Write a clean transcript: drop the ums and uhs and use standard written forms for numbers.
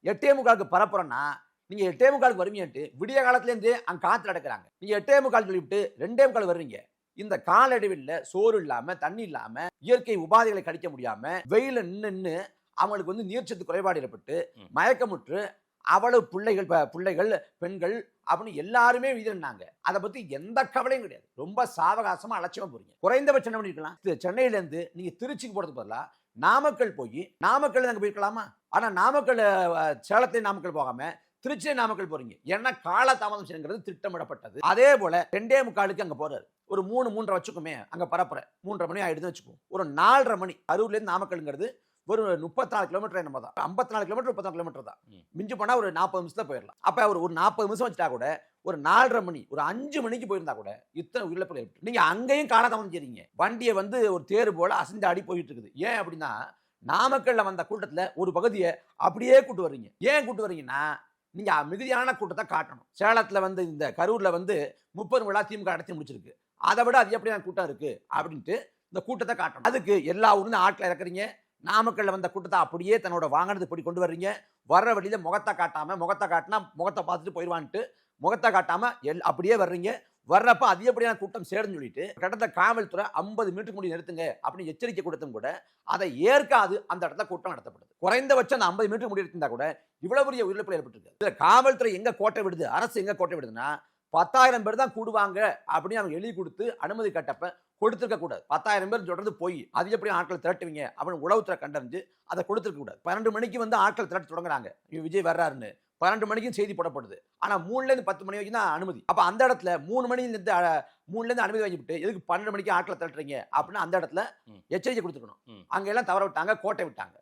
8:45 பரப்புறோம்னா நீங்க 8:45 வருவீங்கன்ட்டு விடிய காலத்துல இருந்து அங்க காத்து நடக்கிறாங்க. நீங்க 8:45 சொல்லிவிட்டு 2:45 வர்றீங்க. இந்த கால இடைவெளியில சோறு இல்லாம, தண்ணி இல்லாம, இயற்கை உபாதைகளை கழிக்க முடியாம, வெயில்ல நின்னு அவங்களுக்கு நீர்ச்சத்து குறைபாடு ஏற்பட்டு, மயக்கமுற்று அவ்வளவு பிள்ளைகள், பெண்கள் அப்படின்னு எல்லாருமே வீதினாங்க. அத பத்தி எந்த கவலையும் கிடையாது. ரொம்ப சாவகாசமா அலட்சியமா போறீங்க. குறைந்தபட்சம் என்ன பண்ணிருக்கலாம்? சென்னையில இருந்து நீங்க திருச்சிக்கு போறதுக்கு பதிலா நாமக்கல் போய் நாமக்கல் அங்க போயிருக்கலாமா? ஆனா நாமக்கல் சேலத்துல நாமக்கல் போகாம திருச்சி நாமக்கல் போறீங்க. ஏன்னா கால தாமதம் செய்யுங்கிறது திட்டமிடப்பட்டது. அதே போல 2:45க்கு அங்க போறாரு. ஒரு 3:30 வச்சுக்குமே அங்க பரப்புற 3:30 மணி ஆயிடுதுன்னு வச்சுக்குவோம். ஒரு 4:30 மணி அரூர்ல இருந்து நாமக்கல்ங்கிறது ஒரு 34 கிலோமீட்டர் என்னமோ தான். 54 கிலோமீட்டர் 34 கிலோமீட்டர் தான். மிஞ்சி போனா ஒரு 40 நிமிஷத்துல போயிடலாம். அப்ப ஒரு 40 நிமிஷம் வச்சுட்டா கூட ஒரு 4:30 மணி ஒரு 5 மணிக்கு போயிருந்தா கூட இத்தனை உயிரிழப்புகள் ஏற்பட்டு நீங்க அங்கேயும் காலதாமதம் செய்றீங்க. வண்டியை ஒரு தேர் போல அசைந்து ஆடி போயிட்டு இருக்குது. ஏன் அப்படின்னா நாமக்கல்ல வந்த கூட்டத்துல ஒரு பகுதியை அப்படியே கூட்டு வர்றீங்க. ஏன் கூட்டு வர்றீங்கன்னா நீங்க மிகுதியான கூட்டத்தை காட்டணும். சேலத்துல இந்த கரூர்ல 30 விழா திமுக நடத்தி முடிச்சிருக்கு. அதை விட அதிகப்படியான கூட்டம் இருக்கு அப்படின்ட்டு இந்த கூட்டத்தை காட்டணும். அதுக்கு எல்லா ஊர்ல ஆட்களை இறக்குறீங்க. நாமக்கல்ல வந்த கூட்டத்தை அப்படியே தன்னோட வாகனத்தை இப்படி கொண்டு வர்றீங்க. வர்ற வழியில முகத்தை காட்டாம, முகத்தை காட்டினா முகத்தை பார்த்துட்டு போயிடுவான்ட்டு முகத்தை காட்டாம அப்படியே வர்றீங்க. வர்றப்ப அதிகப்படியான கூட்டம் சேருன்னு சொல்லிட்டு கடந்த காவல்துறை 50 மீட்டருக்கு முடி நிறுத்துங்க அப்படின்னு எச்சரிக்கை கொடுத்தும் கூட அதை ஏற்காது அந்த இடத்துல கூட்டம் நடத்தப்படுது. குறைந்தபட்சம் அந்த 50 மீட்டர் முடி இருந்தா கூட இவ்வளவு பெரிய உயிரிழப்பு ஏற்பட்டிருக்கு. இதுல காவல்துறை எங்க கோட்டை விடுது, அரசு எங்க கோட்டை விடுதுன்னா 10,000 பேர் தான் கூடுவாங்க அப்படின்னு அவங்க எழுதி கொடுத்து அனுமதி கட்டப்ப கொடுத்திருக்க கூடாது. 10,000 பேர் தொடர்ந்து போய் அதிகப்படியான ஆட்களை திரட்டுவீங்க அப்படின்னு உளவுத்துறை கண்டறிஞ்சு அதை கொடுத்திருக்க கூடாது. 12 மணிக்கு ஆட்கள் திரட்ட தொடங்குறாங்க. விஜய் வர்றாருன்னு 12 மணிக்கும் செய்தி போடப்படுது. ஆனா 3ல இருந்து 10 மணி வரைக்கும் தான் அனுமதி. அப்ப அந்த இடத்துல 3 இருந்து அனுமதி வாங்கிவிட்டு எதுக்கு 12 மணிக்கு ஆட்களை திரட்டுறீங்க அப்படின்னு அந்த இடத்துல எச்சரிக்கை கொடுத்துக்கணும். அங்க எல்லாம் தவற விட்டாங்க, கோட்டை விட்டாங்க.